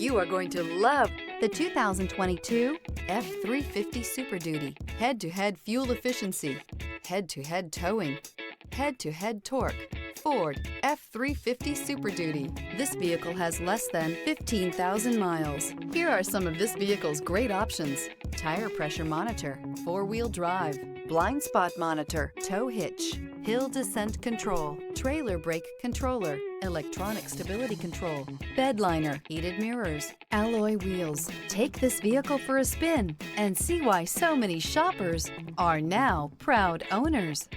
You are going to love the 2022 F-350 Super Duty. Head-to-head fuel efficiency, head-to-head towing, head-to-head torque. Ford F-350 Super Duty. This vehicle has less than 15,000 miles. Here are some of this vehicle's great options: tire pressure monitor, four-wheel drive, blind spot monitor, tow hitch, hill descent control, trailer brake controller, electronic stability control, bed liner, heated mirrors, alloy wheels. Take this vehicle for a spin and see why so many shoppers are now proud owners.